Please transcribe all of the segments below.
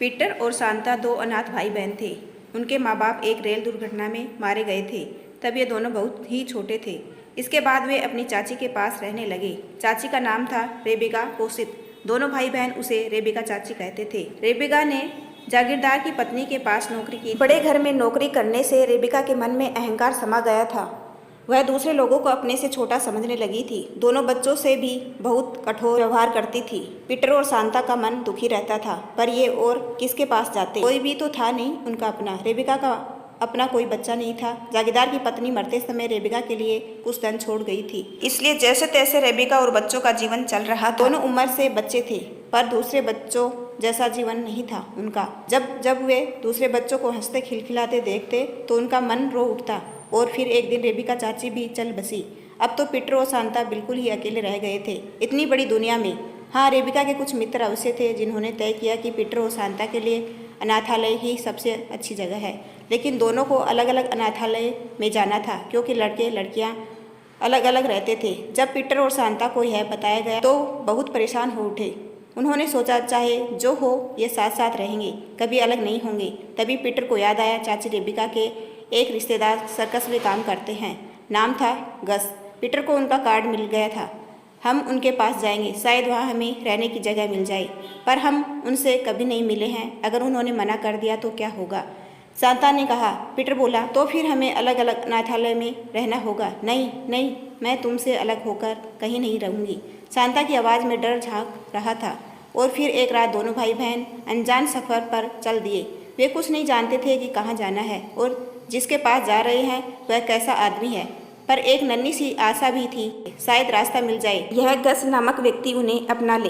Peter और शांता दो अनाथ भाई बहन थे। उनके माँ बाप एक रेल दुर्घटना में मारे गए थे। तब ये दोनों बहुत ही छोटे थे। इसके बाद वे अपनी चाची के पास रहने लगे। चाची का नाम था रेबेका कोसित। दोनों भाई बहन उसे रेबेका चाची कहते थे। रेबेका ने जागीरदार की पत्नी के पास नौकरी की। बड़े घर में नौकरी करने से रेबेका के मन में अहंकार समा गया था। वह दूसरे लोगों को अपने से छोटा समझने लगी थी। दोनों बच्चों से भी बहुत कठोर व्यवहार करती थी। पीटर और शांता का मन दुखी रहता था, पर ये और किसके पास जाते? कोई भी तो था नहीं उनका अपना। रेबेका का अपना कोई बच्चा नहीं था। जागीरदार की पत्नी मरते समय रेबेका के लिए कुछ धन छोड़ गई थी, इसलिए जैसे तैसे रेबेका और बच्चों का जीवन चल रहा था। दोनों उम्र से बच्चे थे, पर दूसरे बच्चों जैसा जीवन नहीं था उनका। जब जब वे दूसरे बच्चों को हंसते खिलखिलाते देखते तो उनका मन रो उठता। और फिर एक दिन रेबेका चाची भी चल बसी। अब तो पीटर और शांता बिल्कुल ही अकेले रह गए थे इतनी बड़ी दुनिया में। हाँ, रेबेका के कुछ मित्र अवश्य थे जिन्होंने तय किया कि पीटर और शांता के लिए अनाथालय ही सबसे अच्छी जगह है, लेकिन दोनों को अलग अलग अनाथालय में जाना था क्योंकि लड़के लड़कियां अलग अलग रहते थे। जब पीटर और शांता को यह बताया गया तो बहुत परेशान हो उठे। उन्होंने सोचा चाहे जो हो ये साथ साथ रहेंगे, कभी अलग नहीं होंगे। तभी पीटर को याद आया चाची रेबेका के एक रिश्तेदार सर्कस में काम करते हैं। नाम था गस। पीटर को उनका कार्ड मिल गया था। हम उनके पास जाएंगे, शायद वहाँ हमें रहने की जगह मिल जाए। पर हम उनसे कभी नहीं मिले हैं, अगर उन्होंने मना कर दिया तो क्या होगा? शांता ने कहा। पीटर बोला, तो फिर हमें अलग अलग अनाथालय में रहना होगा। नहीं नहीं, मैं तुमसे अलग होकर कहीं नहीं रहूँगी। शांता की आवाज़ में डर झांक रहा था। और फिर एक रात दोनों भाई बहन अनजान सफ़र पर चल दिए। वे कुछ नहीं जानते थे कि कहाँ जाना है और जिसके पास जा रहे हैं वह कैसा आदमी है, पर एक नन्ही सी आशा भी थी, शायद रास्ता मिल जाए। यह गस नामक व्यक्ति उन्हें अपना ले,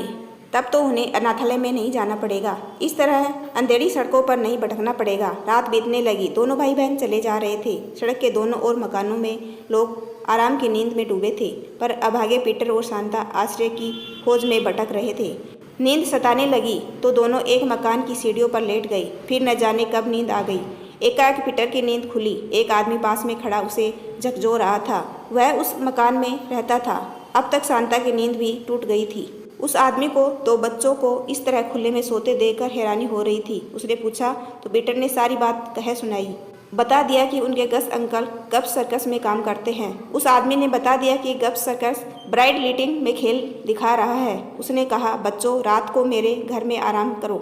तब तो उन्हें अनाथालय में नहीं जाना पड़ेगा। इस तरह अंधेरी सड़कों पर नहीं भटकना पड़ेगा। रात बीतने लगी। दोनों भाई बहन चले जा रहे थे। सड़क के दोनों ओर मकानों में लोग आराम की नींद में डूबे थे, पर अभागे पीटर और शांता आश्रय की खोज में भटक रहे थे। नींद सताने लगी तो दोनों एक मकान की सीढ़ियों पर लेट गए। फिर न जाने कब नींद आ गई। एकाएक पीटर की नींद खुली। एक आदमी पास में खड़ा उसे झकझो रहा था। वह उस मकान में रहता था। अब तक शांता की नींद भी टूट गई थी। उस आदमी को दो बच्चों को इस तरह खुले में सोते देखकर हैरानी हो रही थी। उसने पूछा तो पीटर ने सारी बात कह सुनाई। बता दिया कि उनके गस अंकल गप्स सर्कस में काम करते हैं। उस आदमी ने बता दिया कि गप्स सर्कस ब्राइड लिटिंग में खेल दिखा रहा है। उसने कहा, बच्चों रात को मेरे घर में आराम करो,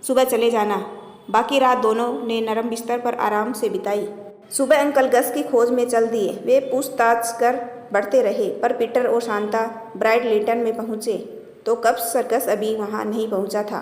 सुबह चले जाना। बाकी रात दोनों ने नरम बिस्तर पर आराम से बिताई। सुबह अंकल गस की खोज में चल दिए। वे पूछताछ कर बढ़ते रहे, पर पीटर और शांता ब्राइड लिटन में पहुँचे तो गप्स सर्कस अभी वहाँ नहीं पहुँचा था।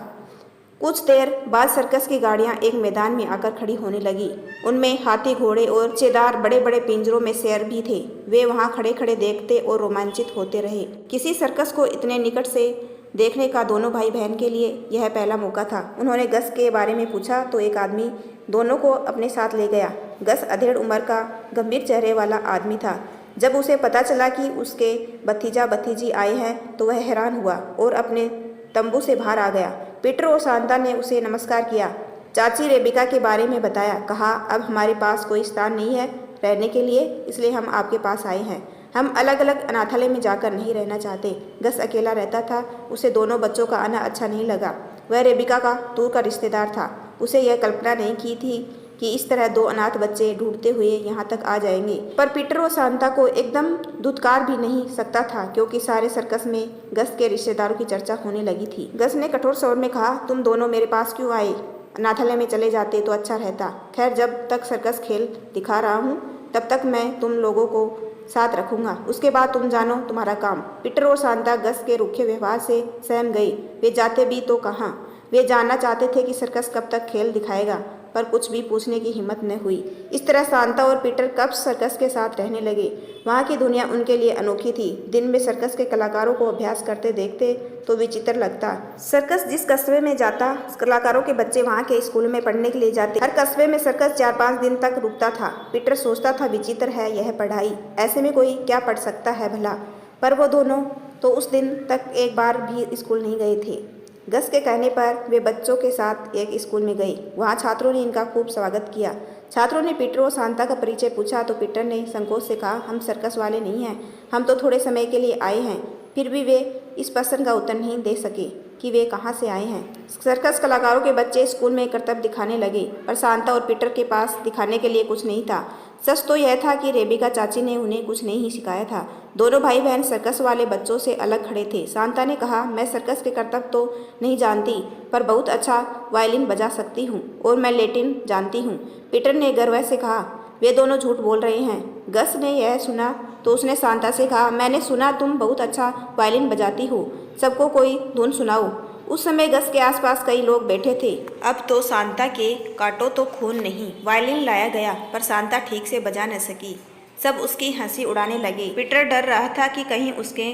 कुछ देर बाद सर्कस की गाड़ियां एक मैदान में आकर खड़ी होने लगी। उनमें हाथी, घोड़े और चेदार बड़े बड़े पिंजरों में शेर भी थे। वे वहां खड़े खड़े देखते और रोमांचित होते रहे। किसी सर्कस को इतने निकट से देखने का दोनों भाई बहन के लिए यह पहला मौका था। उन्होंने गस के बारे में पूछा तो एक आदमी दोनों को अपने साथ ले गया। गस अधेड़ उम्र का गंभीर चेहरे वाला आदमी था। जब उसे पता चला कि उसके भतीजा भतीजी आए हैं तो वह हैरान हुआ और अपने तंबू से बाहर आ गया। पीटर और शांता ने उसे नमस्कार किया। चाची रेबेका के बारे में बताया। कहा, अब हमारे पास कोई स्थान नहीं है रहने के लिए, इसलिए हम आपके पास आए हैं। हम अलग अलग अनाथालय में जाकर नहीं रहना चाहते। गस अकेला रहता था। उसे दोनों बच्चों का आना अच्छा नहीं लगा। वह रेबेका का दूर का रिश्तेदार था। उसे यह कल्पना नहीं की थी कि इस तरह दो अनाथ बच्चे ढूंढते हुए यहाँ तक आ जाएंगे। पर पीटर और शांता को एकदम धुतकार भी नहीं सकता था, क्योंकि सारे सर्कस में गस के रिश्तेदारों की चर्चा होने लगी थी। गस ने कठोर स्वर में कहा, तुम दोनों मेरे पास क्यों आए? अनाथालय में चले जाते तो अच्छा रहता। खैर, जब तक सर्कस खेल दिखा रहा हूँ तब तक मैं तुम लोगों को साथ रखूंगा। उसके बाद तुम जानो तुम्हारा काम। पीटर और शांता गस के रूखे व्यवहार से सहम गई। वे जाते भी तो कहाँ। वे जानना चाहते थे कि सर्कस कब तक खेल दिखाएगा, पर कुछ भी पूछने की हिम्मत न हुई। इस तरह शांता और पीटर गप्स सर्कस के साथ रहने लगे। वहाँ की दुनिया उनके लिए अनोखी थी। दिन में सर्कस के कलाकारों को अभ्यास करते देखते तो विचित्र लगता। सर्कस जिस कस्बे में जाता, कलाकारों के बच्चे वहाँ के स्कूल में पढ़ने के लिए जाते। हर कस्बे में सर्कस 4-5 दिन तक रुकता था। पीटर सोचता था, विचित्र है यह पढ़ाई, ऐसे में कोई क्या पढ़ सकता है भला। पर वो दोनों तो उस दिन तक एक बार भी स्कूल नहीं गए थे। गस के कहने पर वे बच्चों के साथ एक स्कूल में गए। वहाँ छात्रों ने इनका खूब स्वागत किया। छात्रों ने पीटर और शांता का परिचय पूछा तो पीटर ने संकोच से कहा, हम सर्कस वाले नहीं हैं, हम तो थोड़े समय के लिए आए हैं। फिर भी वे इस प्रश्न का उत्तर नहीं दे सके। कि वे कहाँ से आए हैं। सर्कस कलाकारों के बच्चे स्कूल में करतब दिखाने लगे, पर शांता और पीटर के पास दिखाने के लिए कुछ नहीं था। सच तो यह था कि रेबिका चाची ने उन्हें कुछ नहीं सिखाया था। दोनों भाई बहन सर्कस वाले बच्चों से अलग खड़े थे। शांता ने कहा, मैं सर्कस के करतब तो नहीं जानती, पर बहुत अच्छा वायलिन बजा सकती हूँ और मैं लैटिन जानती हूँ। पीटर ने गर्व से कहा, वे दोनों झूठ बोल रहे हैं। गस ने यह सुना तो उसने शांता से कहा, मैंने सुना तुम बहुत अच्छा वायलिन बजाती हो, सबको कोई धुन सुनाओ। उस समय गस के आसपास कई लोग बैठे थे। अब तो शांता के काटो तो खून नहीं। वायलिन लाया गया, पर शांता ठीक से बजा न सकी। सब उसकी हंसी उड़ाने लगे। पीटर डर रहा था कि कहीं उसके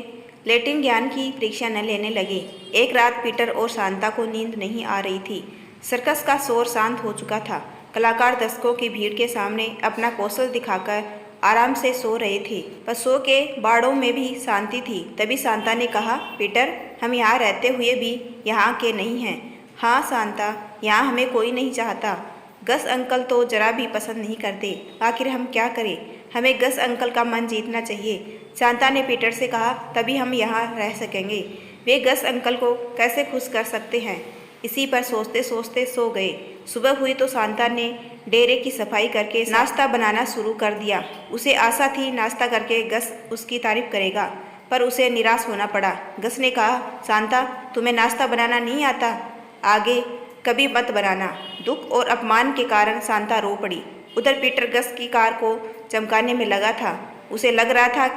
लैटिन ज्ञान की परीक्षा न लेने लगे। एक रात पीटर और शांता को नींद नहीं आ रही थी। सर्कस का शोर शांत हो चुका था। कलाकार दर्शकों की भीड़ के सामने अपना कौशल दिखाकर आराम से सो रहे थे, पर सो के बाड़ों में भी शांति थी। तभी शांता ने कहा, पीटर, हम यहाँ रहते हुए भी यहाँ के नहीं हैं। हाँ शांता, यहाँ हमें कोई नहीं चाहता। गस अंकल तो जरा भी पसंद नहीं करते। आखिर हम क्या करें? हमें गस अंकल का मन जीतना चाहिए। शांता ने पीटर से कहा, तभी हम यहाँ रह सकेंगे। वे गस अंकल को कैसे खुश कर सकते हैं? इसी पर सोचते सोचते सो गए। सुबह हुई तो शांता ने डेरे की सफाई करके नाश्ता बनाना शुरू कर दिया। उसे आशा थी नाश्ता करके गस उसकी तारीफ करेगा, पर उसे निराश होना पड़ा। गस ने कहा, शांता, तुम्हें नाश्ता बनाना नहीं आता? आगे कभी मत बनाना। दुख और अपमान के कारण शांता रो पड़ी। उधर पीटर गस की कार को चमकाने में लगा था। उसे लग रहा था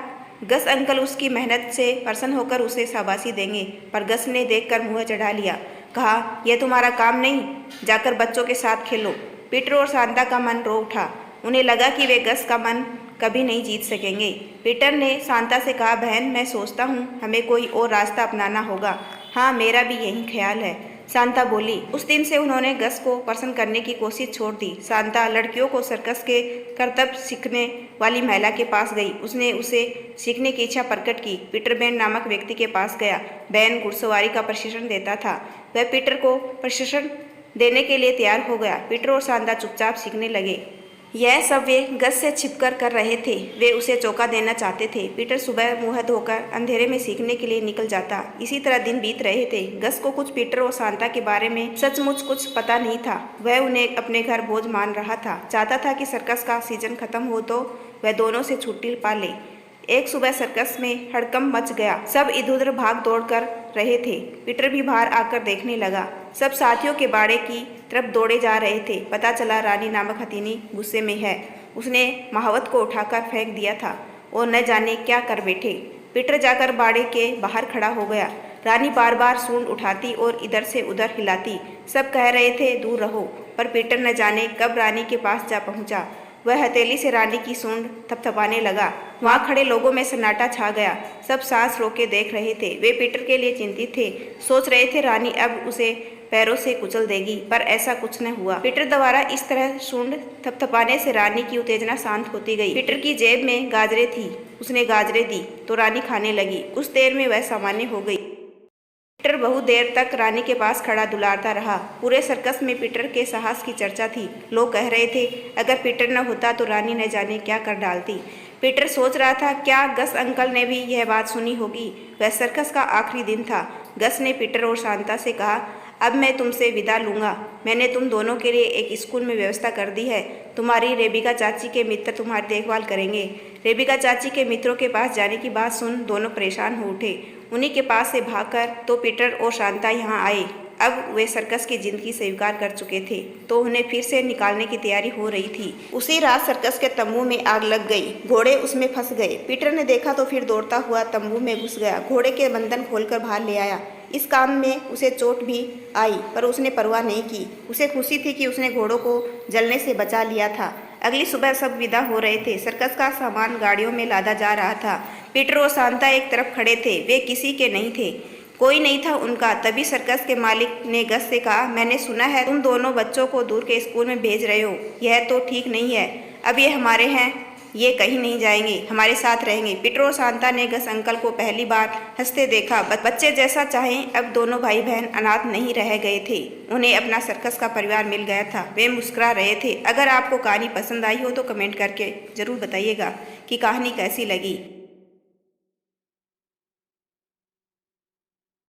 गस अंकल उसकी मेहनत से प्रसन्न होकर उसे शाबाशी देंगे, पर गस ने देखकर मुँह चढ़ा लिया। कहा, यह तुम्हारा काम नहीं, जाकर बच्चों के साथ खेलो। पीटर और शांता का मन रो उठा। उन्हें लगा कि वे गस का मन कभी नहीं जीत सकेंगे। पीटर ने शांता से कहा, बहन, मैं सोचता हूँ हमें कोई और रास्ता अपनाना होगा। हाँ, मेरा भी यही ख्याल है, शांता बोली। उस दिन से उन्होंने गस को प्रसन्न करने की कोशिश छोड़ दी। शांता लड़कियों को सर्कस के करतब सीखने वाली महिला के पास गई। उसने उसे सीखने की इच्छा प्रकट की। पीटर बेन नामक व्यक्ति के पास गया। बेन घुड़सवारी का प्रशिक्षण देता था। वह पीटर को प्रशिक्षण देने के लिए तैयार हो गया। पीटर और शांता चुपचाप सीखने लगे। यह सब वे गस से छिपकर कर रहे थे। वे उसे चौंका देना चाहते थे। पीटर सुबह मुँह धोकर अंधेरे में सीखने के लिए निकल जाता। इसी तरह दिन बीत रहे थे। गस को कुछ पीटर और शांता के बारे में सचमुच कुछ पता नहीं था। वह उन्हें अपने घर बोझ मान रहा था। चाहता था कि सर्कस का सीजन खत्म हो तो वह दोनों से छुट्टी पा ले। एक सुबह सर्कस में हड़कंप मच गया। सब इधर उधर भाग दौड़ कर रहे थे। पीटर भी बाहर आकर देखने लगा। सब साथियों के बाड़े की तरफ दौड़े जा रहे थे। पता चला रानी नामक हथिनी गुस्से में है। उसने महावत को उठाकर फेंक दिया था और न जाने क्या कर बैठे। पीटर जाकर बाड़े के बाहर खड़ा हो गया। रानी बार बार सूंड उठाती और इधर से उधर हिलाती। सब कह रहे थे, दूर रहो, पर पीटर न जाने कब रानी के पास जा पहुंचा। वह हथेली से रानी की सूंड थपथपाने लगा। वहां खड़े लोगों में सन्नाटा छा गया। सब सांस रोके देख रहे थे। वे पीटर के लिए चिंतित थे। सोच रहे थे रानी अब उसे पैरों से कुचल देगी, पर ऐसा कुछ न हुआ। पीटर द्वारा इस तरह सूंड थपथपाने से रानी की उत्तेजना शांत होती गई। पीटर की जेब में गाजरें थी। उसने गाजरें दी तो रानी खाने लगी। कुछ देर में वह सामान्य हो गई। पीटर बहुत देर तक रानी के पास खड़ा दुलारता रहा। पूरे सर्कस में पीटर के साहस की चर्चा थी। लोग कह रहे थे, अगर पीटर न होता तो रानी न जाने क्या कर डालती। पीटर सोच रहा था, क्या गस अंकल ने भी यह बात सुनी होगी। वह सर्कस का आखिरी दिन था। गस ने पीटर और शांता से कहा, अब मैं तुमसे विदा लूँगा। मैंने तुम दोनों के लिए एक स्कूल में व्यवस्था कर दी है। तुम्हारी रेबिका चाची के मित्र तुम्हारी देखभाल करेंगे। रेबिका चाची के मित्रों के पास जाने की बात सुन दोनों परेशान हो उठे। उन्हीं के पास से भागकर तो पीटर और शांता यहाँ आए। अब वे सर्कस की जिंदगी स्वीकार कर चुके थे, तो उन्हें फिर से निकालने की तैयारी हो रही थी। उसी रात सर्कस के तंबू में आग लग गई। घोड़े उसमें फंस गए। पीटर ने देखा तो फिर दौड़ता हुआ तंबू में घुस गया। घोड़े के बंधन खोलकर बाहर ले आया। इस काम में उसे चोट भी आई, पर उसने परवाह नहीं की। उसे खुशी थी कि उसने घोड़ों को जलने से बचा लिया था। अगली सुबह सब विदा हो रहे थे। सर्कस का सामान गाड़ियों में लादा जा रहा था। पीटर और शांता एक तरफ खड़े थे। वे किसी के नहीं थे, कोई नहीं था उनका। तभी सर्कस के मालिक ने गस से कहा, मैंने सुना है तुम दोनों बच्चों को दूर के स्कूल में भेज रहे हो। यह तो ठीक नहीं है। अब ये हमारे हैं, ये कहीं नहीं जाएंगे, हमारे साथ रहेंगे। पीटर और शांता ने गस अंकल को पहली बार हंसते देखा। बच्चे जैसा चाहें, अब दोनों भाई बहन अनाथ नहीं रह गए थे। उन्हें अपना सर्कस का परिवार मिल गया था। वे मुस्कुरा रहे थे। अगर आपको कहानी पसंद आई हो तो कमेंट करके ज़रूर बताइएगा कि कहानी कैसी लगी।